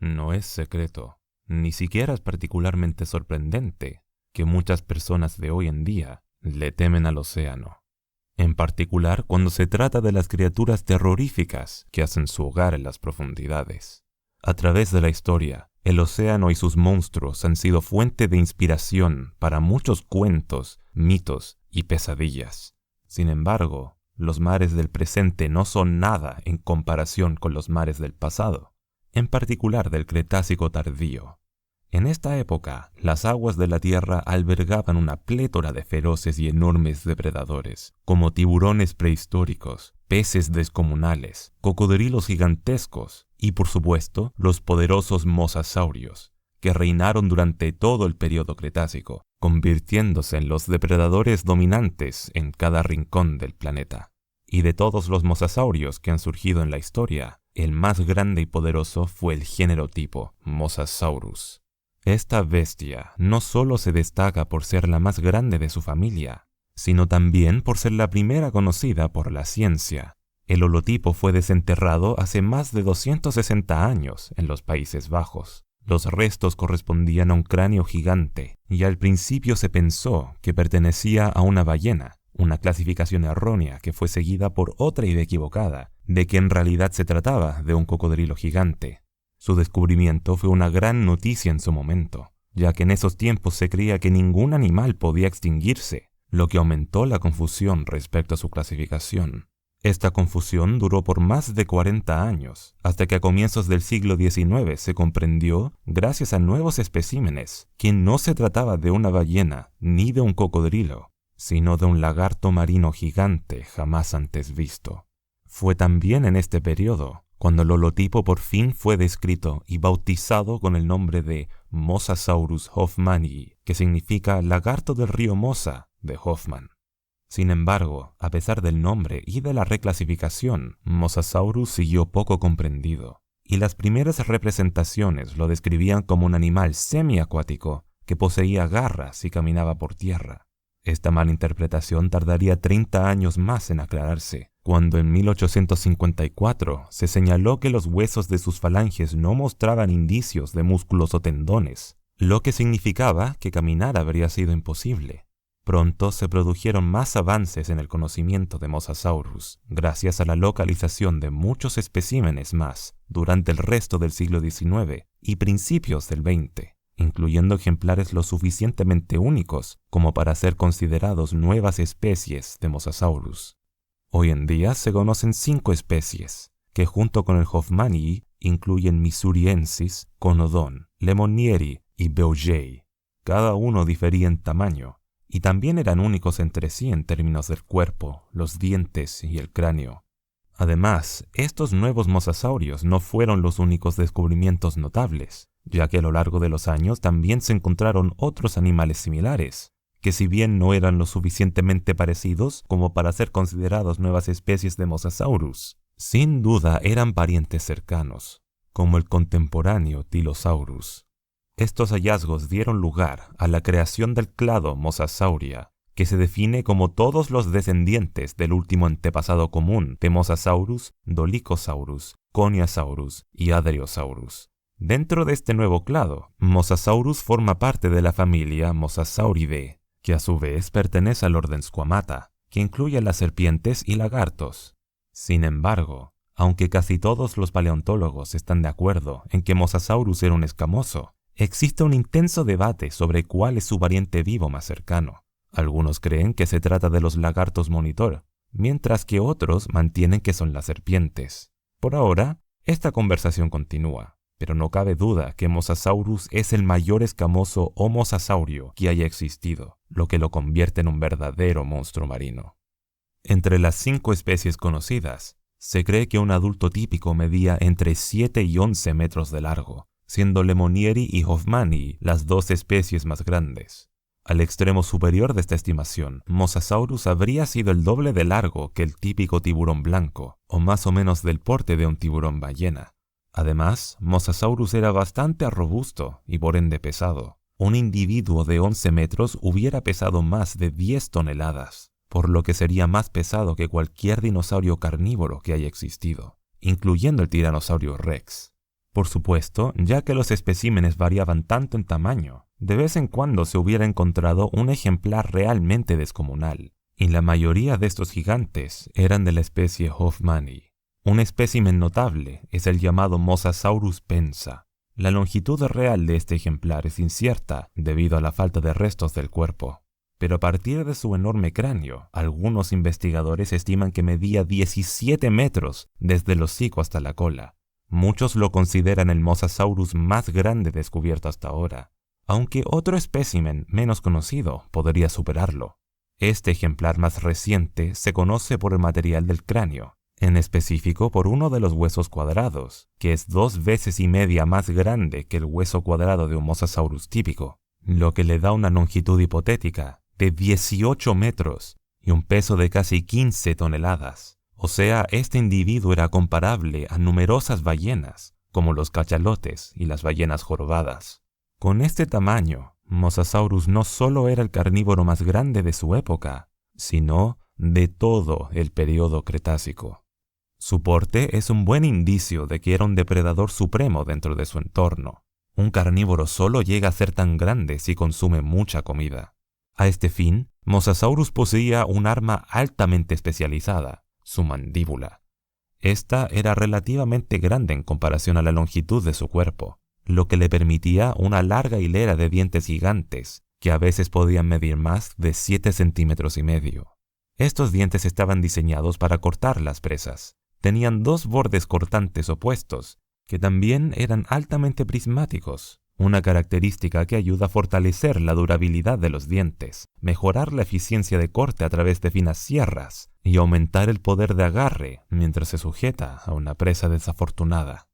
No es secreto, ni siquiera es particularmente sorprendente, que muchas personas de hoy en día le temen al océano. En particular cuando se trata de las criaturas terroríficas que hacen su hogar en las profundidades. A través de la historia, el océano y sus monstruos han sido fuente de inspiración para muchos cuentos, mitos y pesadillas. Sin embargo, los mares del presente no son nada en comparación con los mares del pasado, en particular del Cretácico tardío. En esta época, las aguas de la Tierra albergaban una plétora de feroces y enormes depredadores, como tiburones prehistóricos, peces descomunales, cocodrilos gigantescos y, por supuesto, los poderosos mosasaurios, que reinaron durante todo el período Cretácico, convirtiéndose en los depredadores dominantes en cada rincón del planeta. Y de todos los mosasaurios que han surgido en la historia, el más grande y poderoso fue el género tipo Mosasaurus. Esta bestia no solo se destaca por ser la más grande de su familia, sino también por ser la primera conocida por la ciencia. El holotipo fue desenterrado hace más de 260 años en los Países Bajos. Los restos correspondían a un cráneo gigante y al principio se pensó que pertenecía a una ballena, una clasificación errónea que fue seguida por otra idea equivocada de que en realidad se trataba de un cocodrilo gigante. Su descubrimiento fue una gran noticia en su momento, ya que en esos tiempos se creía que ningún animal podía extinguirse, lo que aumentó la confusión respecto a su clasificación. Esta confusión duró por más de 40 años, hasta que a comienzos del siglo XIX se comprendió, gracias a nuevos especímenes, que no se trataba de una ballena ni de un cocodrilo, sino de un lagarto marino gigante jamás antes visto. Fue también en este periodo cuando el holotipo por fin fue descrito y bautizado con el nombre de Mosasaurus hoffmanni, que significa lagarto del río Mosa de Hoffman. Sin embargo, a pesar del nombre y de la reclasificación, Mosasaurus siguió poco comprendido, y las primeras representaciones lo describían como un animal semiacuático que poseía garras y caminaba por tierra. Esta malinterpretación tardaría 30 años más en aclararse, cuando en 1854 se señaló que los huesos de sus falanges no mostraban indicios de músculos o tendones, lo que significaba que caminar habría sido imposible. Pronto se produjeron más avances en el conocimiento de Mosasaurus, gracias a la localización de muchos especímenes más durante el resto del siglo XIX y principios del XX, incluyendo ejemplares lo suficientemente únicos como para ser considerados nuevas especies de Mosasaurus. Hoy en día se conocen 5 especies, que junto con el hoffmanni incluyen missouriensis, conodon, lemonieri y beaujei. Cada uno difería en tamaño, y también eran únicos entre sí en términos del cuerpo, los dientes y el cráneo. Además, estos nuevos mosasaurios no fueron los únicos descubrimientos notables, ya que a lo largo de los años también se encontraron otros animales similares, que si bien no eran lo suficientemente parecidos como para ser considerados nuevas especies de Mosasaurus, sin duda eran parientes cercanos, como el contemporáneo Tylosaurus. Estos hallazgos dieron lugar a la creación del clado Mosasauria, que se define como todos los descendientes del último antepasado común de Mosasaurus, Dolichosaurus, Coniosaurus y Hadriosaurus. Dentro de este nuevo clado, Mosasaurus forma parte de la familia Mosasauridae, que a su vez pertenece al orden Squamata, que incluye a las serpientes y lagartos. Sin embargo, aunque casi todos los paleontólogos están de acuerdo en que Mosasaurus era un escamoso, existe un intenso debate sobre cuál es su pariente vivo más cercano. Algunos creen que se trata de los lagartos monitor, mientras que otros mantienen que son las serpientes. Por ahora, esta conversación continúa, pero no cabe duda que Mosasaurus es el mayor escamoso o mosasaurio que haya existido, lo que lo convierte en un verdadero monstruo marino. Entre las 5 especies conocidas, se cree que un adulto típico medía entre 7 y 11 metros de largo, siendo lemonieri y hoffmanni las 2 especies más grandes. Al extremo superior de esta estimación, Mosasaurus habría sido el doble de largo que el típico tiburón blanco, o más o menos del porte de un tiburón ballena. Además, Mosasaurus era bastante robusto y por ende pesado. Un individuo de 11 metros hubiera pesado más de 10 toneladas, por lo que sería más pesado que cualquier dinosaurio carnívoro que haya existido, incluyendo el tiranosaurio Rex. Por supuesto, ya que los especímenes variaban tanto en tamaño, de vez en cuando se hubiera encontrado un ejemplar realmente descomunal, y la mayoría de estos gigantes eran de la especie Hoffmanni. Un espécimen notable es el llamado Mosasaurus pensa. La longitud real de este ejemplar es incierta debido a la falta de restos del cuerpo, pero a partir de su enorme cráneo, algunos investigadores estiman que medía 17 metros desde el hocico hasta la cola. Muchos lo consideran el Mosasaurus más grande descubierto hasta ahora, aunque otro espécimen menos conocido podría superarlo. Este ejemplar más reciente se conoce por el material del cráneo, en específico por uno de los huesos cuadrados, que es 2,5 veces más grande que el hueso cuadrado de un Mosasaurus típico, lo que le da una longitud hipotética de 18 metros y un peso de casi 15 toneladas. O sea, este individuo era comparable a numerosas ballenas, como los cachalotes y las ballenas jorobadas. Con este tamaño, Mosasaurus no solo era el carnívoro más grande de su época, sino de todo el período Cretácico. Su porte es un buen indicio de que era un depredador supremo dentro de su entorno. Un carnívoro solo llega a ser tan grande si consume mucha comida. A este fin, Mosasaurus poseía un arma altamente especializada, su mandíbula. Esta era relativamente grande en comparación a la longitud de su cuerpo, lo que le permitía una larga hilera de dientes gigantes, que a veces podían medir más de 7,5 centímetros. Estos dientes estaban diseñados para cortar las presas. Tenían 2 bordes cortantes opuestos, que también eran altamente prismáticos, una característica que ayuda a fortalecer la durabilidad de los dientes, mejorar la eficiencia de corte a través de finas sierras y aumentar el poder de agarre mientras se sujeta a una presa desafortunada.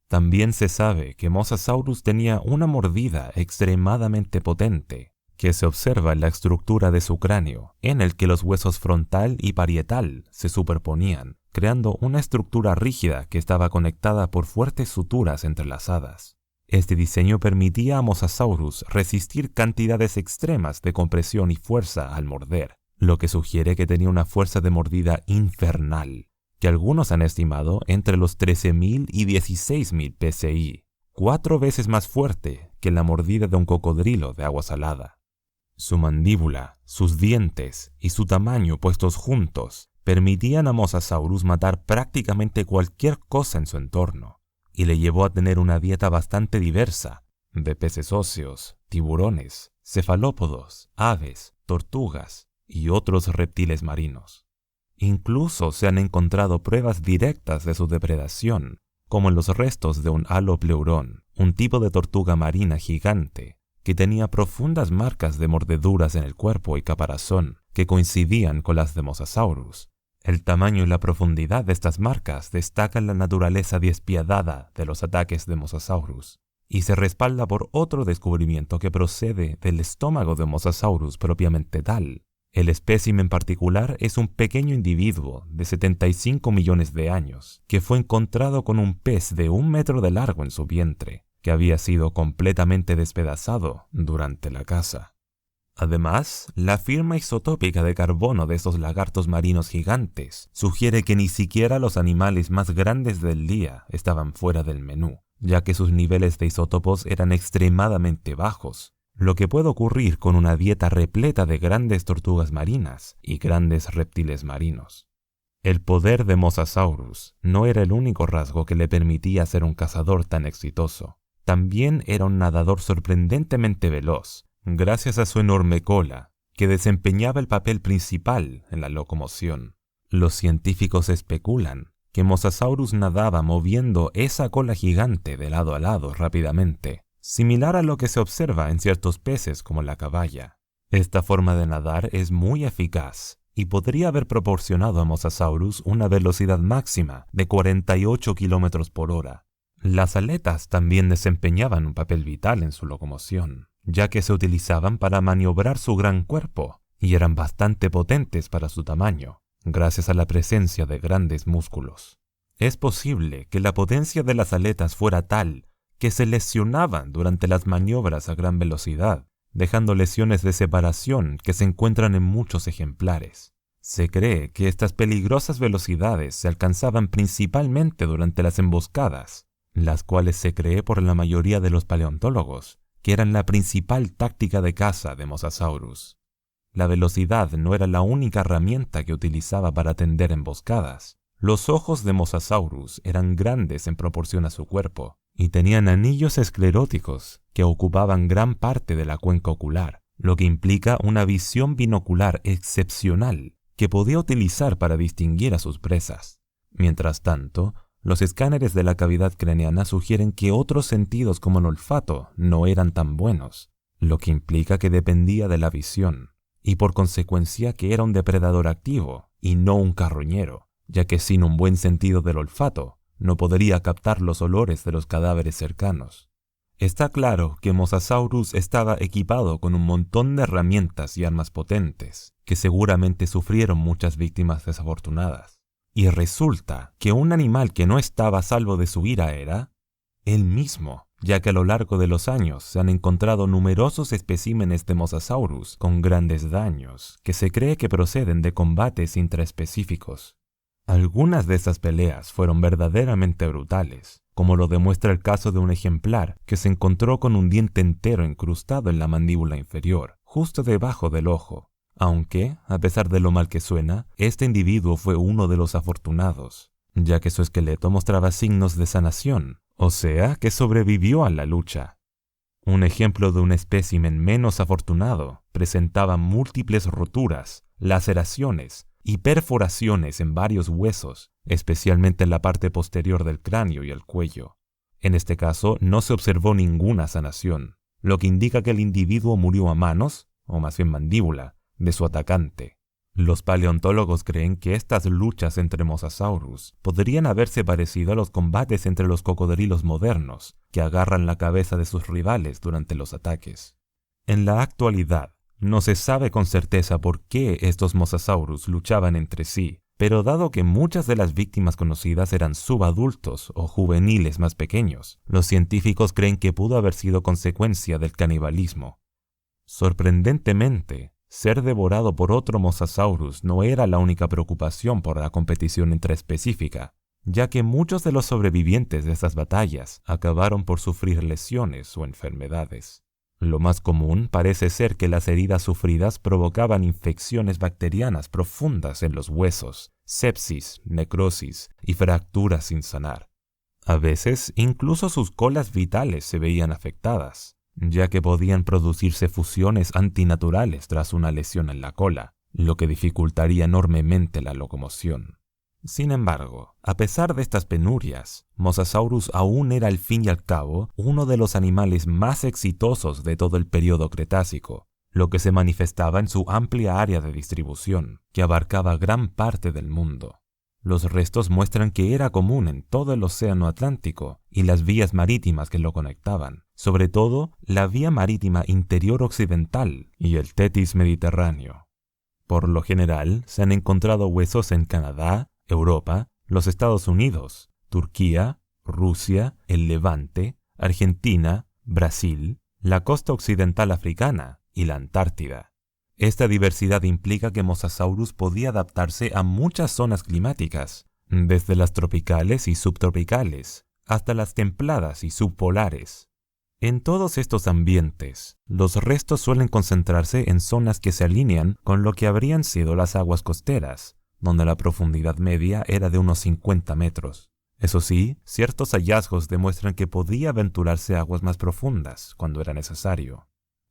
También se sabe que Mosasaurus tenía una mordida extremadamente potente, que se observa en la estructura de su cráneo, en el que los huesos frontal y parietal se superponían, creando una estructura rígida que estaba conectada por fuertes suturas entrelazadas. Este diseño permitía a Mosasaurus resistir cantidades extremas de compresión y fuerza al morder, lo que sugiere que tenía una fuerza de mordida infernal, que algunos han estimado entre los 13.000 y 16.000 psi, 4 veces más fuerte que la mordida de un cocodrilo de agua salada. Su mandíbula, sus dientes y su tamaño puestos juntos permitían a Mosasaurus matar prácticamente cualquier cosa en su entorno, y le llevó a tener una dieta bastante diversa, de peces óseos, tiburones, cefalópodos, aves, tortugas y otros reptiles marinos. Incluso se han encontrado pruebas directas de su depredación, como en los restos de un Halopleuron, un tipo de tortuga marina gigante, que tenía profundas marcas de mordeduras en el cuerpo y caparazón que coincidían con las de Mosasaurus. El tamaño y la profundidad de estas marcas destacan la naturaleza despiadada de los ataques de Mosasaurus, y se respalda por otro descubrimiento que procede del estómago de Mosasaurus propiamente tal. El espécimen particular es un pequeño individuo de 75 millones de años, que fue encontrado con un pez de 1 metro de largo en su vientre, que había sido completamente despedazado durante la caza. Además, la firma isotópica de carbono de estos lagartos marinos gigantes sugiere que ni siquiera los animales más grandes del día estaban fuera del menú, ya que sus niveles de isótopos eran extremadamente bajos, lo que puede ocurrir con una dieta repleta de grandes tortugas marinas y grandes reptiles marinos. El poder de Mosasaurus no era el único rasgo que le permitía ser un cazador tan exitoso. También era un nadador sorprendentemente veloz, gracias a su enorme cola, que desempeñaba el papel principal en la locomoción. Los científicos especulan que Mosasaurus nadaba moviendo esa cola gigante de lado a lado rápidamente, similar a lo que se observa en ciertos peces como la caballa. Esta forma de nadar es muy eficaz y podría haber proporcionado a Mosasaurus una velocidad máxima de 48 kilómetros por hora. Las aletas también desempeñaban un papel vital en su locomoción, ya que se utilizaban para maniobrar su gran cuerpo y eran bastante potentes para su tamaño, gracias a la presencia de grandes músculos. Es posible que la potencia de las aletas fuera tal que se lesionaban durante las maniobras a gran velocidad, dejando lesiones de separación que se encuentran en muchos ejemplares. Se cree que estas peligrosas velocidades se alcanzaban principalmente durante las emboscadas, las cuales se cree por la mayoría de los paleontólogos que eran la principal táctica de caza de Mosasaurus. La velocidad no era la única herramienta que utilizaba para tender emboscadas. Los ojos de Mosasaurus eran grandes en proporción a su cuerpo y tenían anillos escleróticos que ocupaban gran parte de la cuenca ocular, lo que implica una visión binocular excepcional que podía utilizar para distinguir a sus presas. Mientras tanto, los escáneres de la cavidad craneana sugieren que otros sentidos como el olfato no eran tan buenos, lo que implica que dependía de la visión, y por consecuencia que era un depredador activo y no un carroñero, ya que sin un buen sentido del olfato no podría captar los olores de los cadáveres cercanos. Está claro que Mosasaurus estaba equipado con un montón de herramientas y armas potentes, que seguramente sufrieron muchas víctimas desafortunadas. Y resulta que un animal que no estaba a salvo de su ira era él mismo, ya que a lo largo de los años se han encontrado numerosos especímenes de Mosasaurus con grandes daños, que se cree que proceden de combates intraespecíficos. Algunas de esas peleas fueron verdaderamente brutales, como lo demuestra el caso de un ejemplar que se encontró con un diente entero incrustado en la mandíbula inferior, justo debajo del ojo, aunque, a pesar de lo mal que suena, este individuo fue uno de los afortunados, ya que su esqueleto mostraba signos de sanación, o sea, que sobrevivió a la lucha. Un ejemplo de un espécimen menos afortunado presentaba múltiples roturas, laceraciones y perforaciones en varios huesos, especialmente en la parte posterior del cráneo y el cuello. En este caso no se observó ninguna sanación, lo que indica que el individuo murió a manos, o más bien mandíbula, de su atacante. Los paleontólogos creen que estas luchas entre Mosasaurus podrían haberse parecido a los combates entre los cocodrilos modernos, que agarran la cabeza de sus rivales durante los ataques. En la actualidad, no se sabe con certeza por qué estos Mosasaurus luchaban entre sí, pero dado que muchas de las víctimas conocidas eran subadultos o juveniles más pequeños, los científicos creen que pudo haber sido consecuencia del canibalismo. Sorprendentemente, ser devorado por otro Mosasaurus no era la única preocupación por la competición intraespecífica, ya que muchos de los sobrevivientes de estas batallas acabaron por sufrir lesiones o enfermedades. Lo más común parece ser que las heridas sufridas provocaban infecciones bacterianas profundas en los huesos, sepsis, necrosis y fracturas sin sanar. A veces, incluso sus colas vitales se veían afectadas, ya que podían producirse fusiones antinaturales tras una lesión en la cola, lo que dificultaría enormemente la locomoción. Sin embargo, a pesar de estas penurias, Mosasaurus aún era al fin y al cabo uno de los animales más exitosos de todo el período Cretácico, lo que se manifestaba en su amplia área de distribución, que abarcaba gran parte del mundo. Los restos muestran que era común en todo el océano Atlántico y las vías marítimas que lo conectaban, sobre todo la vía marítima interior occidental y el Tetis mediterráneo. Por lo general, se han encontrado huesos en Canadá, Europa, los Estados Unidos, Turquía, Rusia, el Levante, Argentina, Brasil, la costa occidental africana y la Antártida. Esta diversidad implica que Mosasaurus podía adaptarse a muchas zonas climáticas, desde las tropicales y subtropicales hasta las templadas y subpolares. En todos estos ambientes, los restos suelen concentrarse en zonas que se alinean con lo que habrían sido las aguas costeras, donde la profundidad media era de unos 50 metros. Eso sí, ciertos hallazgos demuestran que podía aventurarse a aguas más profundas cuando era necesario.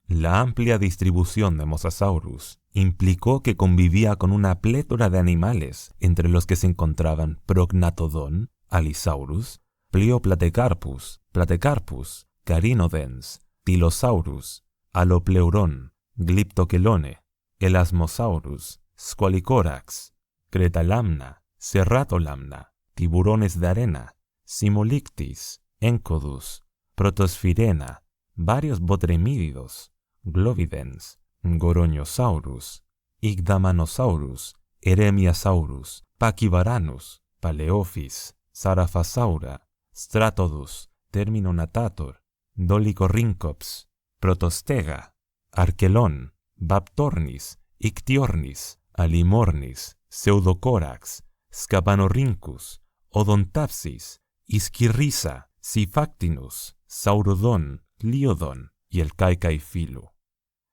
La amplia distribución de Mosasaurus implicó que convivía con una plétora de animales, entre los que se encontraban Prognathodon, Alisaurus, Plioplatecarpus, Platecarpus, Carinodens, Tylosaurus, Alopleuron, Glyptocelone, Elasmosaurus, Squalicorax, Cretalamna, Cerratolamna, tiburones de arena, Simolictis, Encodus, Protosphirena, varios botremídidos, Glovidens, Goroñosaurus, Igdamanosaurus, Eremiasaurus, Pachyvaranus, Paleophis, Saraphasaura, Stratodus, Terminonatator, Dolichorhynchops, Protostega, Archelon, Baptornis, Ictiornis, Alimornis, Pseudocorax, Scapanorhynchus, Odontapsis, Ischirrisa Sifactinus, Saurodon, Liodon y el Caicaifilu.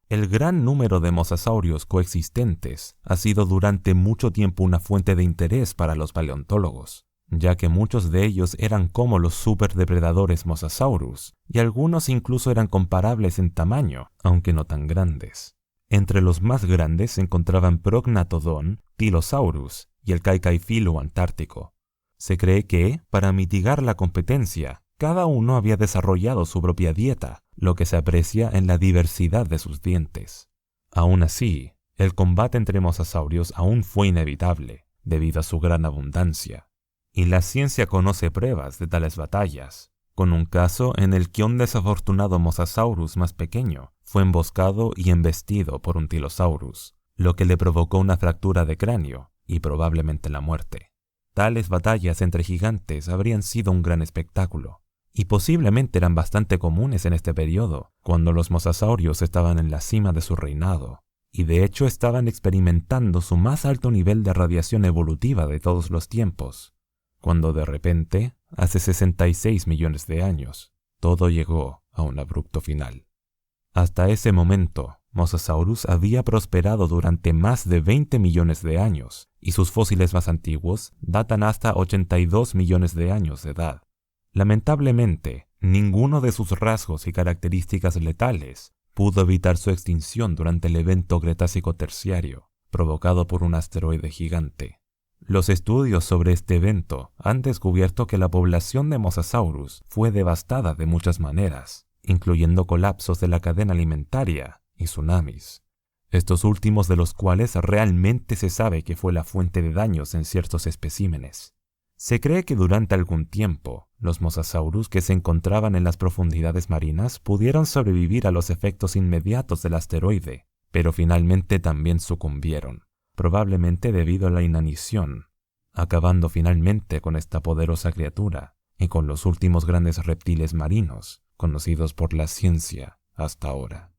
El gran número de mosasaurios coexistentes ha sido durante mucho tiempo una fuente de interés para los paleontólogos, ya que muchos de ellos eran como los superdepredadores Mosasaurus, y algunos incluso eran comparables en tamaño, aunque no tan grandes. Entre los más grandes se encontraban Prognathodon, Tylosaurus y el Caicaifilu antártico. Se cree que, para mitigar la competencia, cada uno había desarrollado su propia dieta, lo que se aprecia en la diversidad de sus dientes. Aún así, el combate entre mosasaurios aún fue inevitable, debido a su gran abundancia. Y la ciencia conoce pruebas de tales batallas, con un caso en el que un desafortunado mosasaurus más pequeño fue emboscado y embestido por un Tylosaurus, lo que le provocó una fractura de cráneo y probablemente la muerte. Tales batallas entre gigantes habrían sido un gran espectáculo, y posiblemente eran bastante comunes en este periodo, cuando los mosasaurios estaban en la cima de su reinado, y de hecho estaban experimentando su más alto nivel de radiación evolutiva de todos los tiempos, cuando de repente, hace 66 millones de años, todo llegó a un abrupto final. Hasta ese momento, Mosasaurus había prosperado durante más de 20 millones de años, y sus fósiles más antiguos datan hasta 82 millones de años de edad. Lamentablemente, ninguno de sus rasgos y características letales pudo evitar su extinción durante el evento Cretácico terciario, provocado por un asteroide gigante. Los estudios sobre este evento han descubierto que la población de Mosasaurus fue devastada de muchas maneras, incluyendo colapsos de la cadena alimentaria y tsunamis, estos últimos de los cuales realmente se sabe que fue la fuente de daños en ciertos especímenes. Se cree que durante algún tiempo, los Mosasaurus que se encontraban en las profundidades marinas pudieron sobrevivir a los efectos inmediatos del asteroide, pero finalmente también sucumbieron, probablemente debido a la inanición, acabando finalmente con esta poderosa criatura y con los últimos grandes reptiles marinos conocidos por la ciencia hasta ahora.